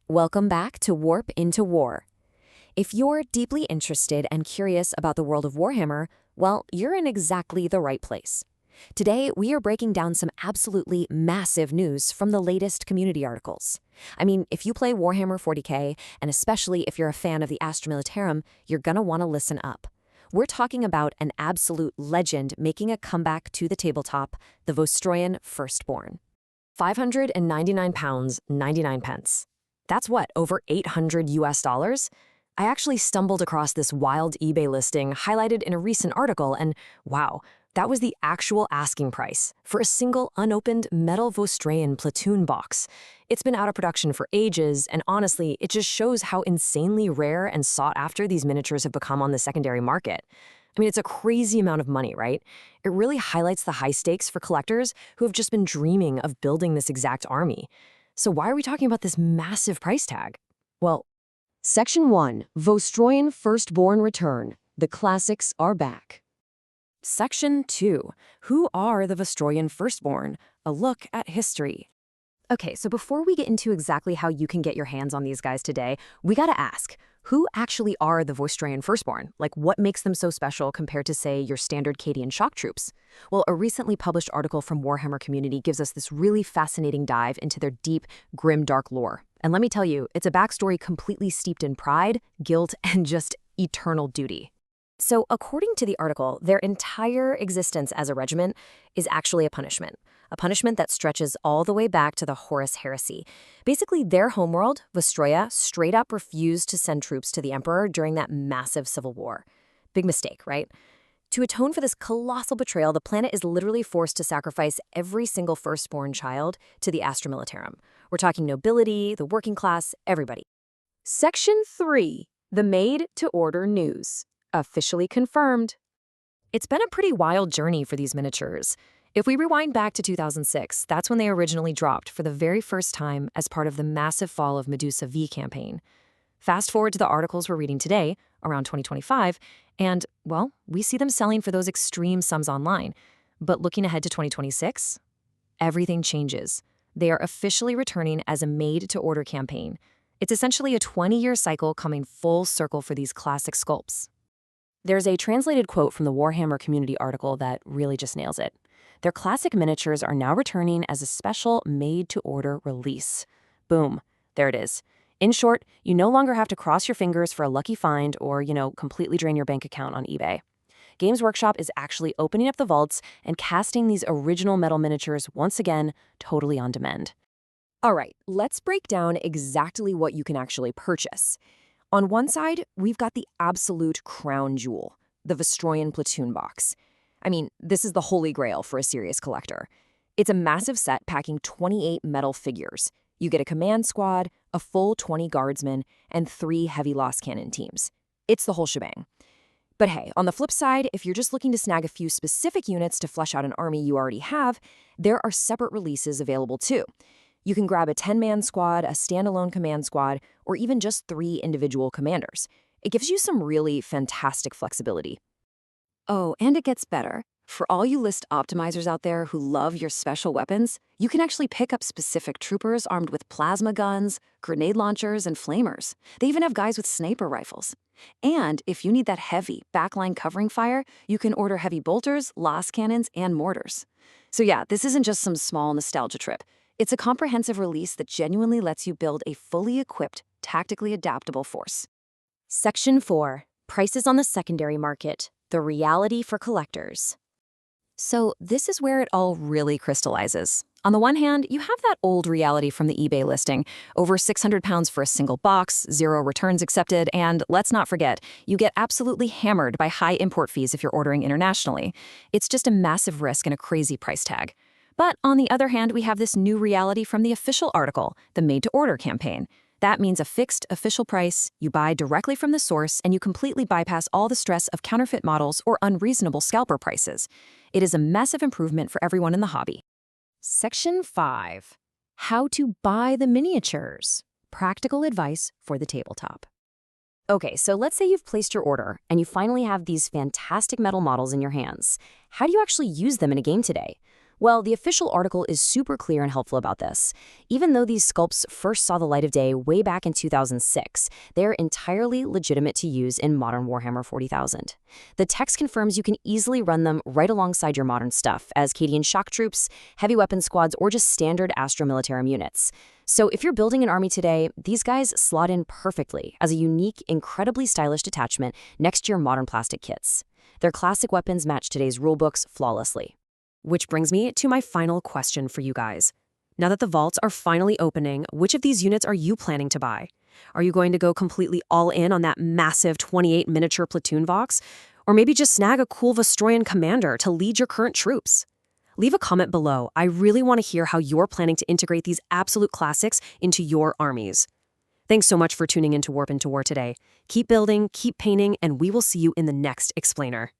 Welcome back to Warp into War. If you're deeply interested and curious about the world of Warhammer, well, you're in exactly the right place. Today, we are breaking down some absolutely massive news from the latest community articles. I mean, if you play Warhammer 40k, and especially if you're a fan of the Astra Militarum, you're gonna want to listen up. We're talking about an absolute legend making a comeback to the tabletop, the Vostroyan Firstborn. £599, 99 pence. That's what, over 800 US dollars? I actually stumbled across this wild eBay listing highlighted in a recent article, and wow, that was the actual asking price for a single unopened metal Vostroyan platoon box. It's been out of production for ages, and honestly, it just shows how insanely rare and sought after these miniatures have become on the secondary market. I mean, it's a crazy amount of money, right? It really highlights the high stakes for collectors who have just been dreaming of building this exact army. So why are we talking about this massive price tag? Well, Section 1, Vostroyan Firstborn Return. The classics are back. Section 2, Who are the Vostroyan Firstborn? A look at history. Okay, so before we get into exactly how you can get your hands on these guys today, we gotta ask, who actually are the Vostroyan Firstborn? Like, what makes them so special compared to, say, your standard Cadian shock troops? Well, a recently published article from Warhammer Community gives us this really fascinating dive into their deep, grim, dark lore. And let me tell you, it's a backstory completely steeped in pride, guilt, and just eternal duty. So, according to the article, their entire existence as a regiment is actually a punishment that stretches all the way back to the Horus Heresy. Basically, their homeworld, Vostroya, straight up refused to send troops to the Emperor during that massive civil war. Big mistake, right? To atone for this colossal betrayal, the planet is literally forced to sacrifice every single firstborn child to the Astra Militarum. We're talking nobility, the working class, everybody. Section 3, the made-to-order news. Officially confirmed. It's been a pretty wild journey for these miniatures. If we rewind back to 2006, that's when they originally dropped for the very first time as part of the massive Fall of Medusa V campaign. Fast forward to the articles we're reading today, around 2025, and, well, we see them selling for those extreme sums online. But looking ahead to 2026, everything changes. They are officially returning as a made-to-order campaign. It's essentially a 20-year cycle coming full circle for these classic sculpts. There's a translated quote from the Warhammer Community article that really just nails it. Their classic miniatures are now returning as a special made-to-order release. Boom, there it is. In short, you no longer have to cross your fingers for a lucky find or, completely drain your bank account on eBay. Games Workshop is actually opening up the vaults and casting these original metal miniatures once again, totally on demand. All right, let's break down exactly what you can actually purchase. On one side, we've got the absolute crown jewel, the Vostroyan platoon box. I mean, this is the holy grail for a serious collector. It's a massive set packing 28 metal figures. You get a command squad, a full 20 guardsmen, and 3 heavy loss cannon teams. It's the whole shebang. But hey, on the flip side, if you're just looking to snag a few specific units to flesh out an army you already have, there are separate releases available too. You can grab a 10-man squad, a standalone command squad, or even just 3 individual commanders. It gives you some really fantastic flexibility. Oh, and it gets better. For all you list optimizers out there who love your special weapons, you can actually pick up specific troopers armed with plasma guns, grenade launchers, and flamers. They even have guys with sniper rifles. And if you need that heavy backline covering fire, you can order heavy bolters, loss cannons, and mortars. So yeah, this isn't just some small nostalgia trip. It's a comprehensive release that genuinely lets you build a fully equipped, tactically adaptable force. Section 4, Prices on the Secondary Market, the reality for collectors. So this is where it all really crystallizes. On the one hand, you have that old reality from the eBay listing, over £600 for a single box, 0 returns accepted, and let's not forget, you get absolutely hammered by high import fees if you're ordering internationally. It's just a massive risk and a crazy price tag. But on the other hand, we have this new reality from the official article, the made-to-order campaign. That means a fixed official price, you buy directly from the source, and you completely bypass all the stress of counterfeit models or unreasonable scalper prices. It is a massive improvement for everyone in the hobby. Section 5. How to buy the miniatures. Practical advice for the tabletop. Okay, so let's say you've placed your order, and you finally have these fantastic metal models in your hands. How do you actually use them in a game today? Well, the official article is super clear and helpful about this. Even though these sculpts first saw the light of day way back in 2006, they are entirely legitimate to use in modern Warhammer 40,000. The text confirms you can easily run them right alongside your modern stuff, as Cadian shock troops, heavy weapon squads, or just standard Astro Militarum units. So if you're building an army today, these guys slot in perfectly as a unique, incredibly stylish detachment next to your modern plastic kits. Their classic weapons match today's rulebooks flawlessly. Which brings me to my final question for you guys. Now that the vaults are finally opening, which of these units are you planning to buy? Are you going to go completely all in on that massive 28 miniature platoon Vox? Or maybe just snag a cool Vostroyan commander to lead your current troops? Leave a comment below. I really want to hear how you're planning to integrate these absolute classics into your armies. Thanks so much for tuning in to Warp into War today. Keep building, keep painting, and we will see you in the next explainer.